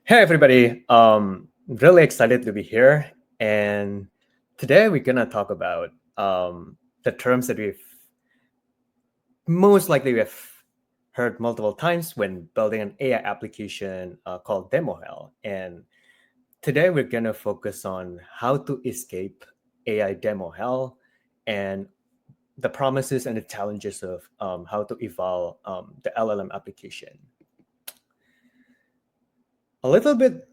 Hey everybody, really excited to be here. And today we're gonna talk about the terms that we've heard multiple times when building an AI application called DemoHell. And today we're gonna focus on how to escape AI demo hell and the promises and the challenges of how to evolve the LLM application. A little bit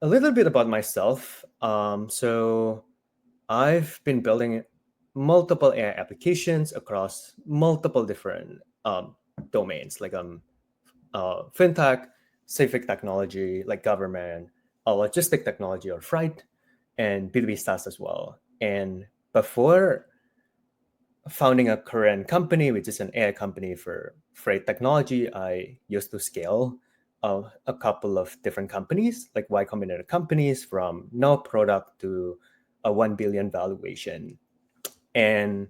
a little bit about myself. So I've been building multiple AI applications across multiple different domains, like fintech, civic technology, like government, logistic technology or freight, and B2B SaaS as well. And before founding a current company, which is an AI company for freight technology, I used to scale a couple of different companies, like Y Combinator companies, from no product to a 1 billion valuation. And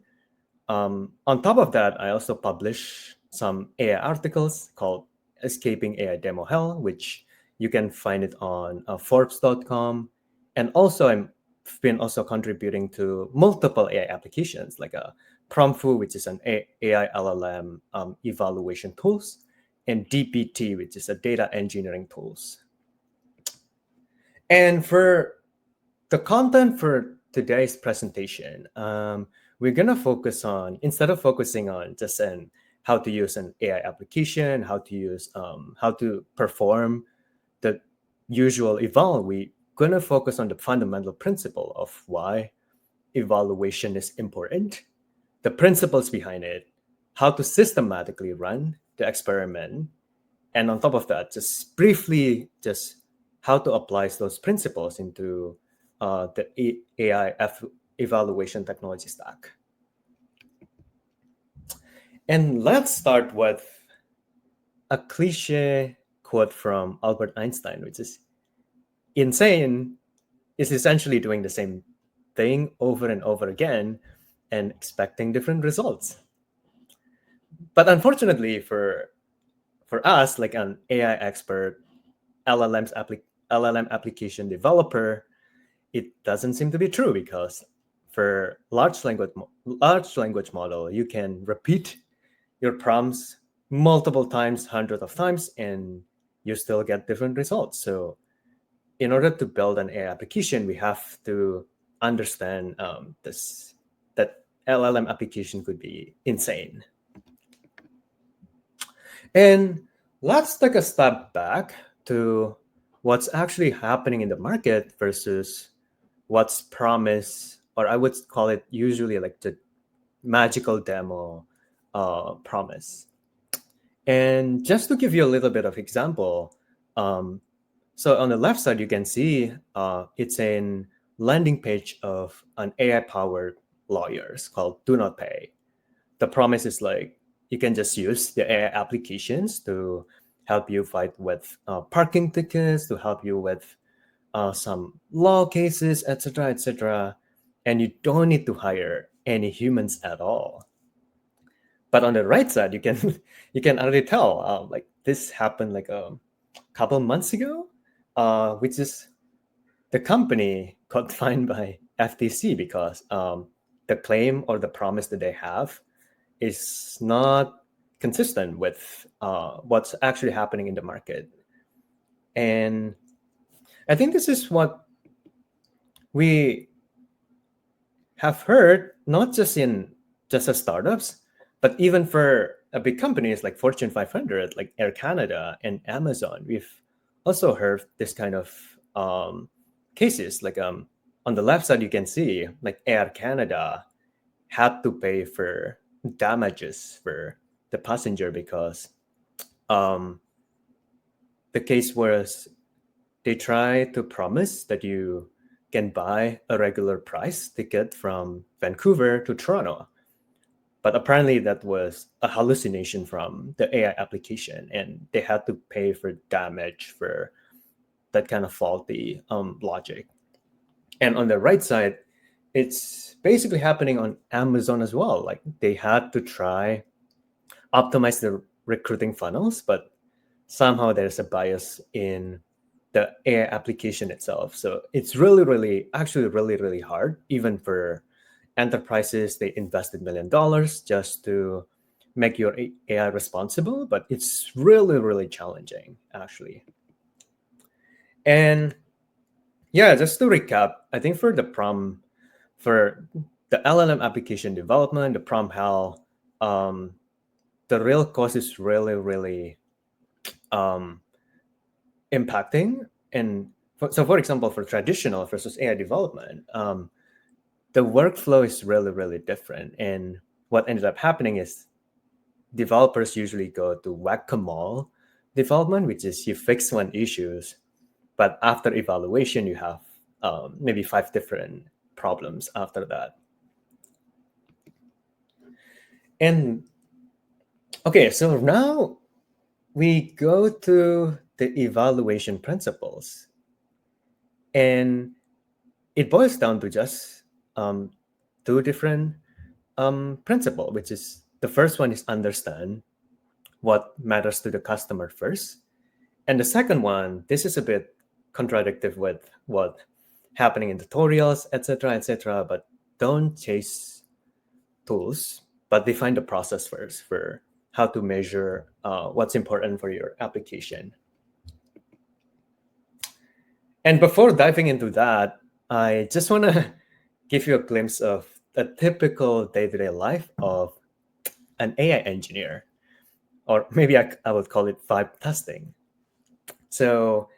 on top of that, I also publish some AI articles called Escaping AI Demo Hell, which you can find it on Forbes.com. And also, I've been also contributing to multiple AI applications like Promptfoo, which is an AI LLM evaluation tools, and DPT, which is a data engineering tools. And for the content for today's presentation, we're gonna focus on, instead of focusing on just how to use an AI application, how to perform the usual eval, we're gonna focus on the fundamental principle of why evaluation is important, the principles behind it, how to systematically run the experiment, and on top of that, just briefly, just how to apply those principles into the AI evaluation technology stack. And let's start with a cliche quote from Albert Einstein, which is insane is essentially doing the same thing over and over again and expecting different results. But unfortunately for us, like an AI expert, LLM application developer, it doesn't seem to be true because for large language model, you can repeat your prompts multiple times, hundreds of times, and you still get different results. So in order to build an AI application, we have to understand that LLM application could be insane. And let's take a step back to what's actually happening in the market versus what's promised, or I would call it usually like the magical demo promise. And just to give you a little bit of example, so on the left side, you can see it's a landing page of an AI-powered lawyers called Do Not Pay. The promise is like, you can just use the AI applications to help you fight with parking tickets, to help you with some law cases, etc., etc., and you don't need to hire any humans at all. But on the right side, you can you can already tell like this happened like a couple months ago, which is the company got fined by FTC because the claim or the promise that they have is not consistent with what's actually happening in the market. And I think this is what we have heard, not just in just as startups, but even for big companies like Fortune 500, like Air Canada and Amazon. We've also heard this kind of cases. Like on the left side, you can see like Air Canada had to pay for damages for the passenger because um, the case was they try to promise that you can buy a regular price ticket from Vancouver to Toronto. But apparently that was a hallucination from the AI application, and they had to pay for damage for that kind of faulty logic. And on the right side, it's basically happening on Amazon as well. Like they had to try optimize the recruiting funnels, but somehow there's a bias in the AI application itself. So it's really, really, actually really, really hard, even for enterprises. They invested $1 million just to make your AI responsible, but it's really, really challenging, actually. And yeah, just to recap, I think for the LLM application development, the prompt hell, um, the real cost is really, really um, impacting. And so, for example, for traditional versus AI development, the workflow is really, really different. And what ended up happening is developers usually go to whack-a-mole development, which is you fix one issues, but after evaluation, you have maybe 5 different problems after that. And okay, so now we go to the evaluation principles, and it boils down to just um, 2 different principle, which is the first one is understand what matters to the customer first, and the second one, this is a bit contradictory with what happening in tutorials, etc., etc. But don't chase tools, but define the process first for how to measure what's important for your application. And before diving into that, I just want to give you a glimpse of a typical day-to-day life of an AI engineer, or maybe I would call it vibe testing. So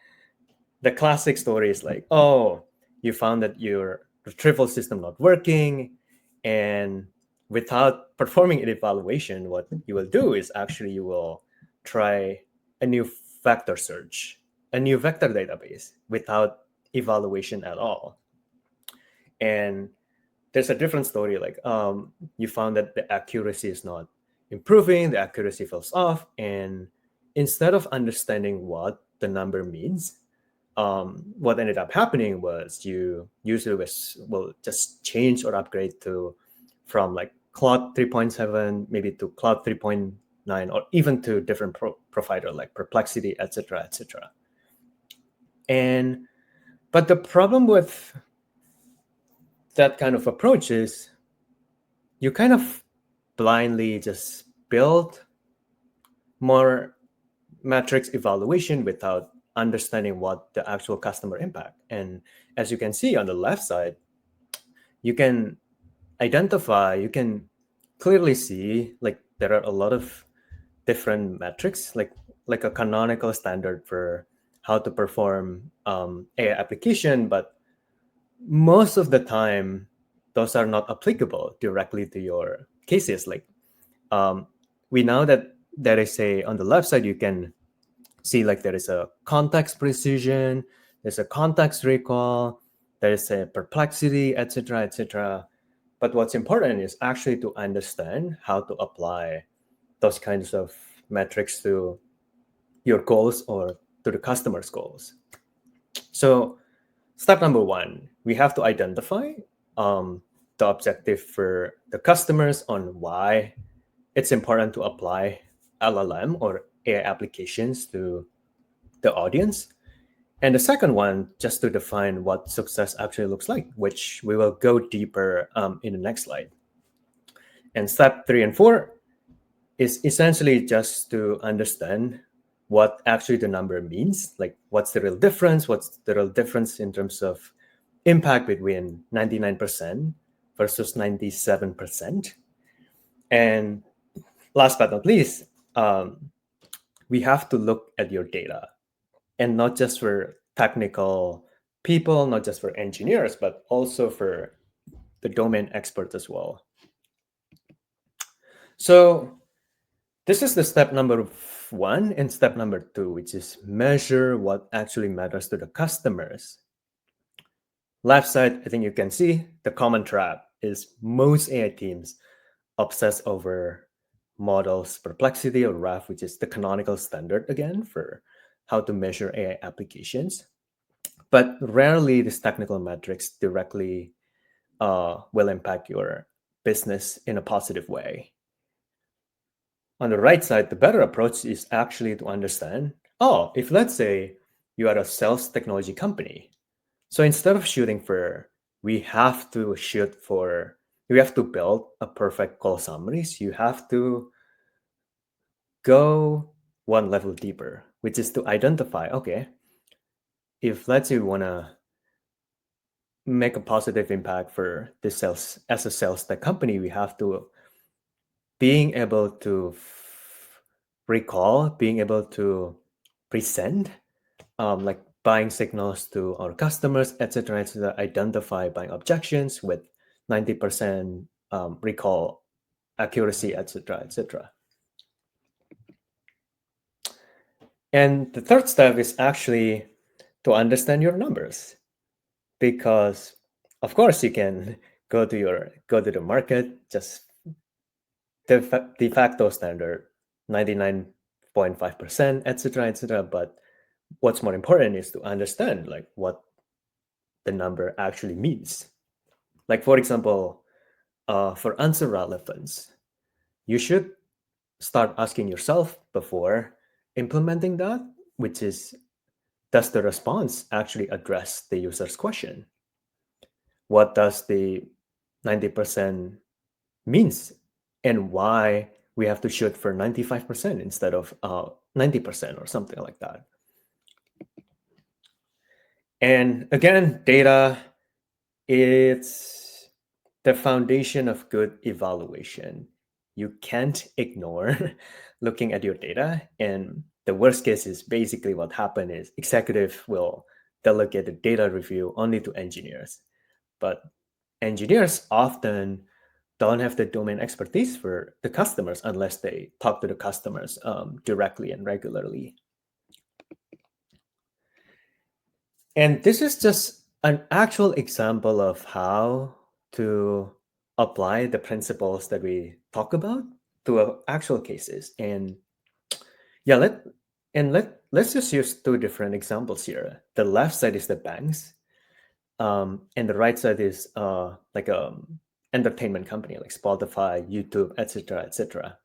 the classic story is like, oh, you found that your retrieval system not working, and without performing an evaluation, what you will do is actually you will try a new vector search, a new vector database without evaluation at all. And there's a different story, like you found that the accuracy is not improving, the accuracy falls off, and instead of understanding what the number means, what ended up happening was you usually will just change or upgrade to from like Cloud 3.7 maybe to Cloud 3.9, or even to different provider like Perplexity, etc., etc. And but the problem with that kind of approach is you kind of blindly just build more metrics evaluation without understanding what the actual customer impact. And as you can see on the left side, you can identify, you can clearly see like there are a lot of different metrics, like a canonical standard for how to perform AI application, but most of the time those are not applicable directly to your cases. Like um, we know that there is a on the left side you can see like there is a context precision, there's a context recall, there is a perplexity, etc., etc. But what's important is actually to understand how to apply those kinds of metrics to your goals or to the customer's goals. So step number one, we have to identify the objective for the customers on why it's important to apply LLM or AI applications to the audience. And the second one, just to define what success actually looks like, which we will go deeper in the next slide. And step 3 and 4 is essentially just to understand what actually the number means, like what's the real difference, what's the real difference in terms of impact between 99% versus 97%. And last but not least, we have to look at your data, and not just for technical people, not just for engineers, but also for the domain experts as well. So this is the step number 1 and step number 2, which is measure what actually matters to the customers. Left side, I think you can see the common trap is most AI teams obsess over models perplexity or RAF, which is the canonical standard again for how to measure AI applications. But rarely these technical metrics directly will impact your business in a positive way. On the right side, the better approach is actually to understand, oh, if let's say you are a sales technology company. So instead of shooting for, we have to shoot for, we have to build a perfect call summaries, you have to go one level deeper, which is to identify, okay, if let's say we want to make a positive impact for the sales as a sales tech company, we have to being able to recall, being able to present, like buying signals to our customers, etc., identify buying objections with 90% recall accuracy, etc., etc. And the third step is actually to understand your numbers, because of course you can go to the market, just de facto standard 99.5%, etc., etc. But what's more important is to understand like what the number actually means. Like for example, for answer relevance, you should start asking yourself before implementing that, which is, does the response actually address the user's question? What does the 90% means, and why we have to shoot for 95% instead of 90% or something like that? And again, data, it's the foundation of good evaluation. You can't ignore looking at your data. And the worst case is basically what happened is executive will delegate the data review only to engineers. But engineers often don't have the domain expertise for the customers unless they talk to the customers directly and regularly. And this is just an actual example of how to apply the principles that we talk about to actual cases. And yeah, let's just use two different examples here. The left side is the banks, and the right side is like a entertainment company like Spotify, YouTube, etc., etc.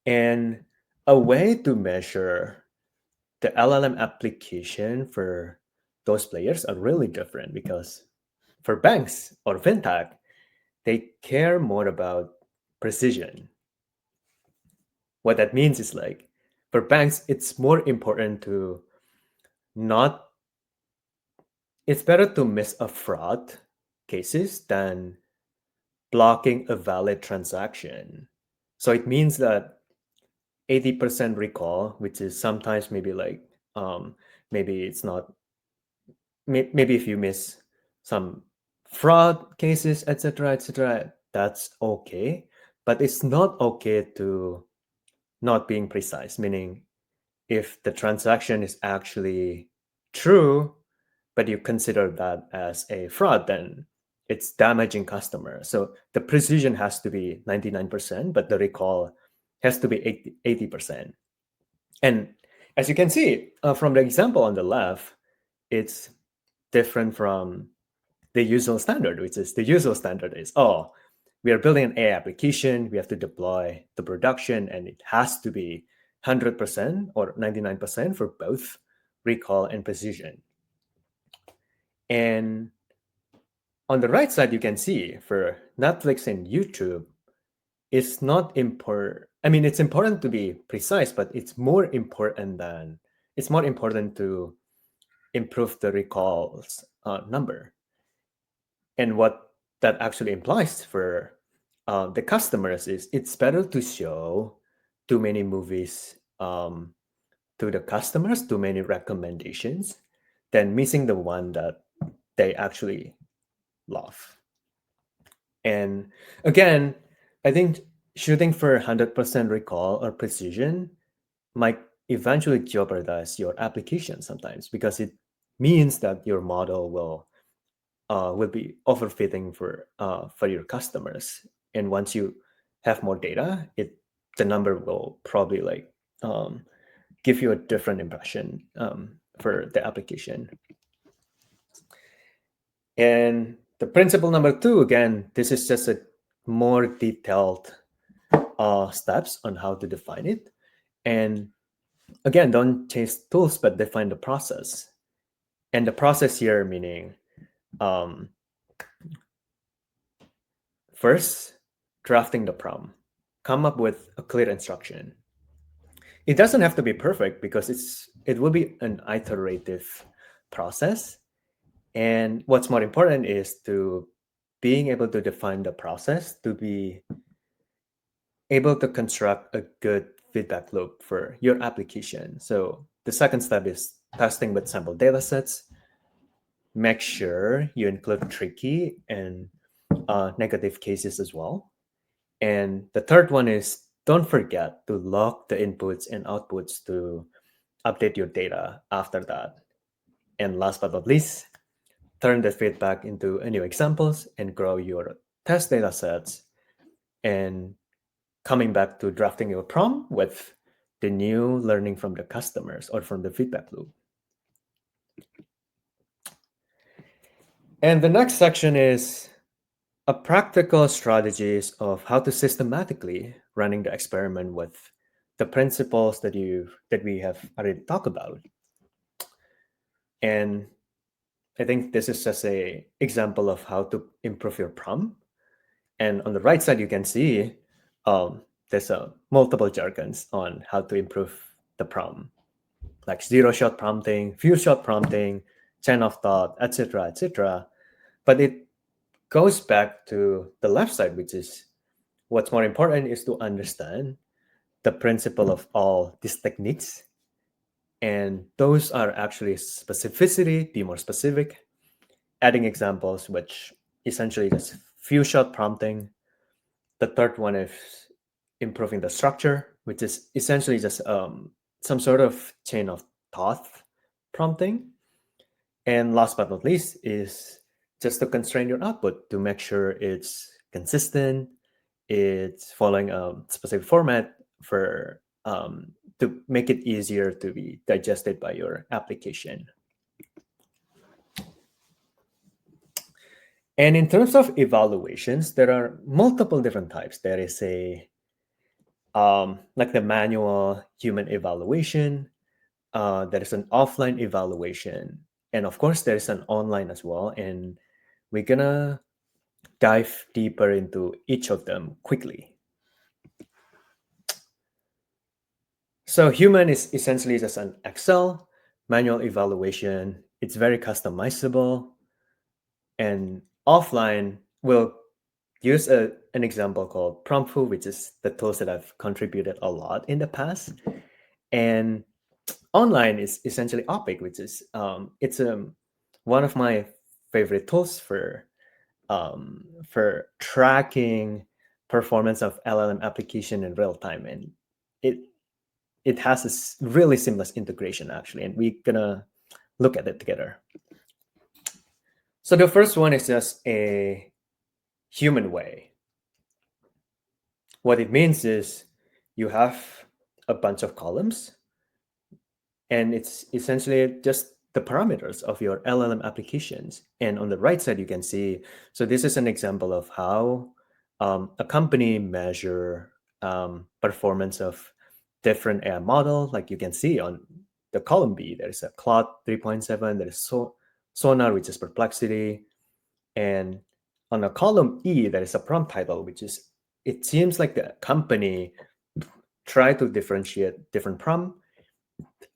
And a way to measure the LLM application for those players are really different, because for banks or fintech, they care more about precision. What that means is like for banks, it's more important to not, it's better to miss a fraud cases than blocking a valid transaction. So it means that 80% recall, which is sometimes maybe like, maybe it's not, maybe if you miss some fraud cases, etc., etc., that's okay. But it's not okay to not being precise, meaning if the transaction is actually true, but you consider that as a fraud, then it's damaging customers. So the precision has to be 99%, but the recall has to be 80%. And as you can see from the example on the left, it's different from the usual standard, which is the usual standard is, oh, we are building an AI application, we have to deploy the production, and it has to be 100% or 99% for both recall and precision. And on the right side, you can see for Netflix and YouTube, it's not important. I mean, it's important to be precise, but it's more important to improve the recalls number. And what that actually implies for the customers is it's better to show too many movies to the customers, too many recommendations, than missing the one that they actually love. And again, I think shooting for 100% recall or precision might eventually jeopardize your application sometimes, because it means that your model will be overfitting for your customers. And once you have more data, the number will probably like give you a different impression for the application. And the principle number two, again, this is just a more detailed steps on how to define it. And Again, don't chase tools, but define the process. And the process here meaning um, first, drafting the prompt. Come up with a clear instruction. It doesn't have to be perfect because it will be an iterative process. And what's more important is to being able to define the process to be able to construct a good feedback loop for your application. So the second step is testing with sample data sets. Make sure you include tricky and negative cases as well. And the third one is don't forget to log the inputs and outputs to update your data after that. And last but not least, turn the feedback into new examples and grow your test data sets. And coming back to drafting your prompt with the new learning from the customers or from the feedback loop. And the next section is a practical strategies of how to systematically running the experiment with the principles that we have already talked about. And I think this is just a example of how to improve your prompt. And on the right side, you can see there's multiple jargons on how to improve the prompt, like zero shot prompting, few shot prompting, chain of thought, etc., etc. But it goes back to the left side, which is what's more important is to understand the principle of all these techniques. And those are actually specificity, be more specific, adding examples, which essentially just few shot prompting. The third one is improving the structure, which is essentially just some sort of chain of thought prompting. And last but not least is just to constrain your output to make sure it's consistent, it's following a specific format for to make it easier to be digested by your application. And in terms of evaluations, there are multiple different types. There is a like the manual human evaluation. There is an offline evaluation, and of course, there is an online as well. And we're gonna dive deeper into each of them quickly. So, human is essentially just an Excel manual evaluation. It's very customizable, and offline will use an example called Promptful, which is the tools that I've contributed a lot in the past. And online is essentially Opic, which is it's one of my favorite tools for tracking performance of LLM application in real time, and it it has this really seamless integration actually, and we're gonna look at it together. So the first one is just a human way. What it means is you have a bunch of columns, and it's essentially just the parameters of your LLM applications. And on the right side, you can see, so this is an example of how a company measure performance of different AI model. Like you can see on the column B, there's a Claude 3.7, there's Sonar, which is perplexity. And on the column E, there is a prompt title, which is, it seems like the company try to differentiate different prompt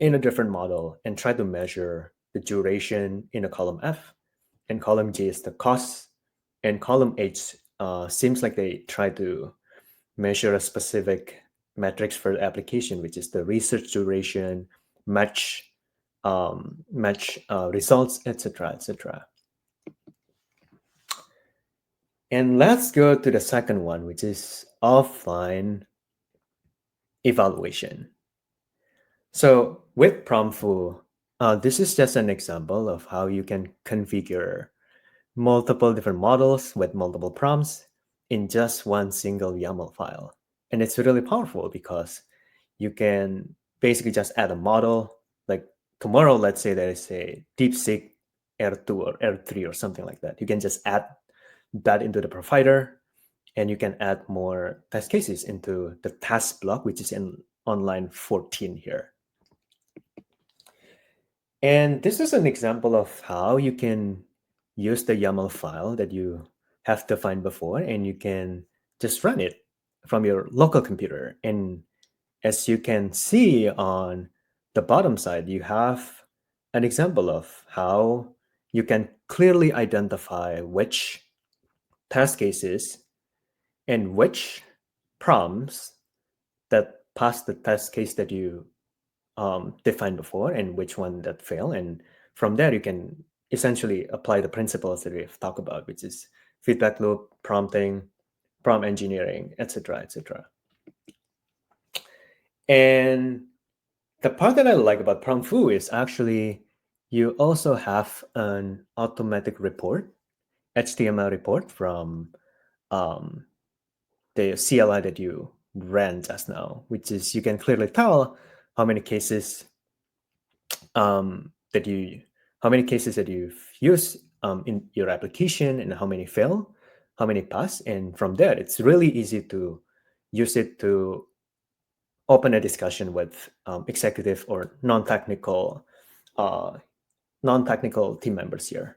in a different model and try to measure the duration in a column F, and column G is the cost, and column H seems like they try to measure a specific metrics for the application, which is the research duration, match results, etc., etc. And let's go to the second one, which is offline evaluation. So with Promptful, this is just an example of how you can configure multiple different models with multiple prompts in just one single YAML file. And it's really powerful because you can basically just add a model. Like tomorrow, let's say there is a DeepSeek R2 or R3 or something like that. You can just add that into the provider, and you can add more test cases into the task block, which is in on line 14 here. And this is an example of how you can use the YAML file that you have defined before, and you can just run it from your local computer. And as you can see on the bottom side, you have an example of how you can clearly identify which test cases and which prompts that pass the test case that you defined before and which one that fail. And from there, you can essentially apply the principles that we've talked about, which is feedback loop, prompting, prompt engineering, etc., etc. And the part that I like about prompt foo is actually you also have an automatic report, HTML report from um, the CLI that you ran just now, which is you can clearly tell how many cases that you how many cases that you've used in your application and how many fail, how many pass, and from there it's really easy to use it to open a discussion with executive or uh, non-technical team members here.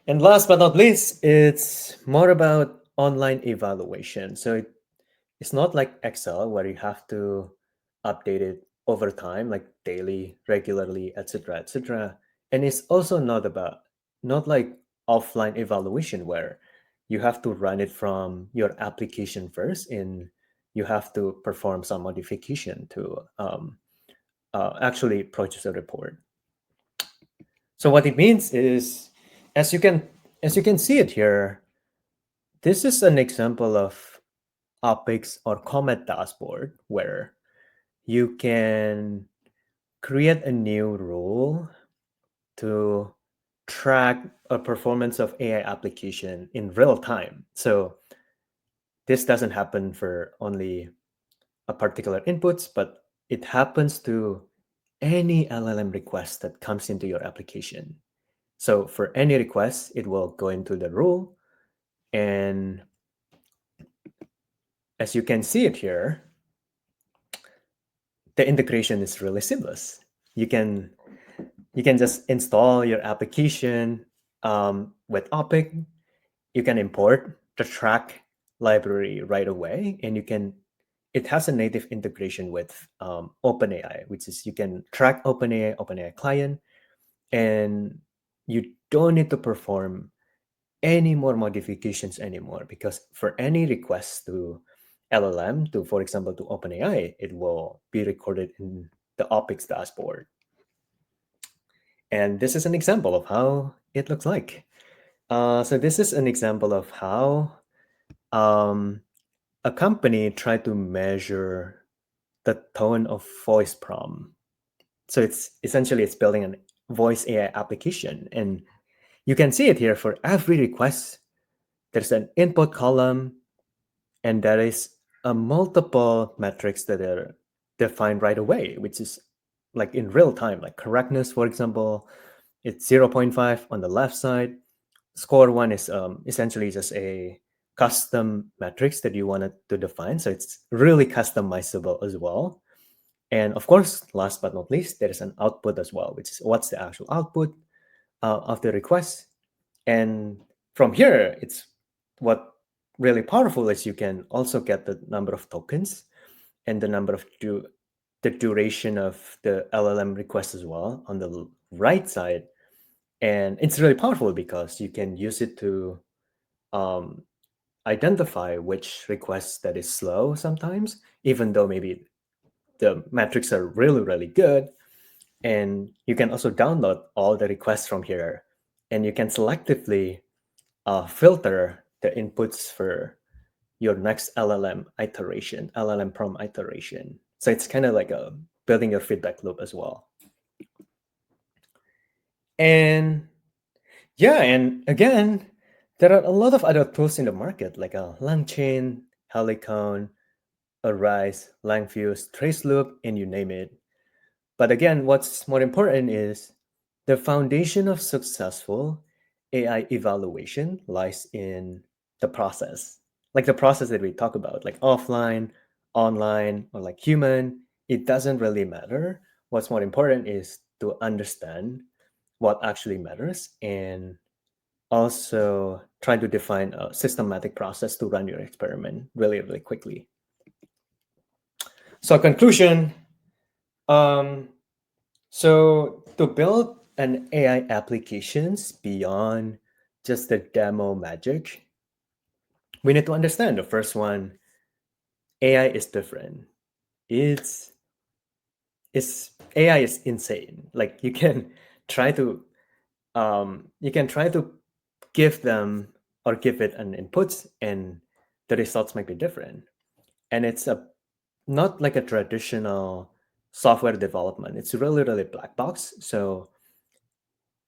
And last but not least, it's more about online evaluation. So it's not like Excel where you have to update it over time, like daily, regularly, etc., etc. And it's also not like offline evaluation where you have to run it from your application first, and you have to perform some modification to actually produce a report. So what it means is, as you can as you can see it here, this is an example of topics or comment dashboard where you can create a new rule to track a performance of AI application in real time. So this doesn't happen for only a particular inputs, but it happens to any LLM request that comes into your application. So for any request, it will go into the rule. And as you can see it here, the integration is really seamless. You can just install your application with Opic. You can import the track library right away, and it has a native integration with OpenAI, which is you can track OpenAI client, and you don't need to perform any more modifications anymore, because for any request to LLM, to for example to OpenAI, it will be recorded in the Opics dashboard. And this is an example of how it looks like. So this is an example of how um, a company tried to measure the tone of voice prompt. So it's building an voice AI application, and you can see it here. For every request, there's an input column, and there is a multiple metrics that are defined right away, which is like in real time, like correctness, for example, it's 0.5 on the left side. Score one is essentially just a custom metrics that you wanted to define. So it's really customizable as well. And of course, last but not least, there is an output as well, which is what's the actual output of the request. And from here, it's what really powerful is you can also get the number of tokens and the number of the duration of the LLM request as well on the right side. And it's really powerful because you can use it to um, identify which requests that is slow sometimes, even though maybe the metrics are really, really good. And you can also download all the requests from here, and you can selectively filter the inputs for your next LLM iteration, LLM prompt iteration. So it's kind of like a building your feedback loop as well. And yeah, and again, there are a lot of other tools in the market, like a LangChain, Helicon, Arise, LangFuse, Traceloop, and you name it. But again, what's more important is the foundation of successful AI evaluation lies in the process. Like the process that we talk about, like offline, online, or like human, it doesn't really matter. what's more important is to understand what actually matters and also try to define a systematic process to run your experiment really, really quickly. So conclusion, um, so to build an AI applications beyond just the demo magic, we need to understand the first one, AI is different. It's AI is insane. Like try to you can try to give them or give it an input and the results might be different. And it's a not like a traditional software development. It's really, really black box. So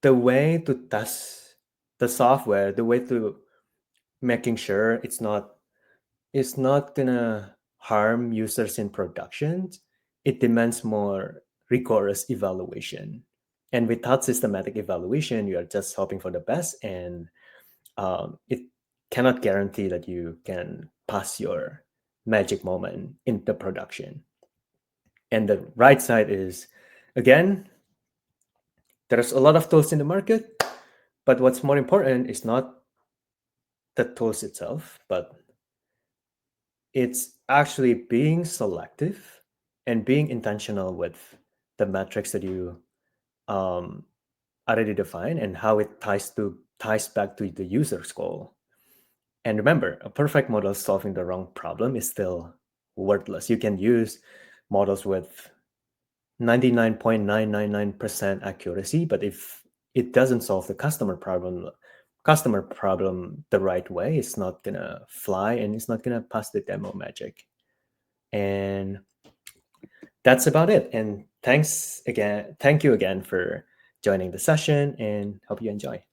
the way to test the software, the way to making sure it's not gonna harm users in production, it demands more rigorous evaluation. And without systematic evaluation, you are just hoping for the best, and it cannot guarantee that you can pass your magic moment in the production. And the right side is, again, there's a lot of tools in the market, but what's more important is not the tools itself, but it's actually being selective and being intentional with the metrics that you um, already define and how it ties back to the user's goal. And remember, a perfect model solving the wrong problem is still worthless. You can use models with 99.999% accuracy, but if it doesn't solve the customer problem the right way, it's not gonna fly and it's not gonna pass the demo magic. And that's about it. And thank you again for joining the session and hope you enjoy.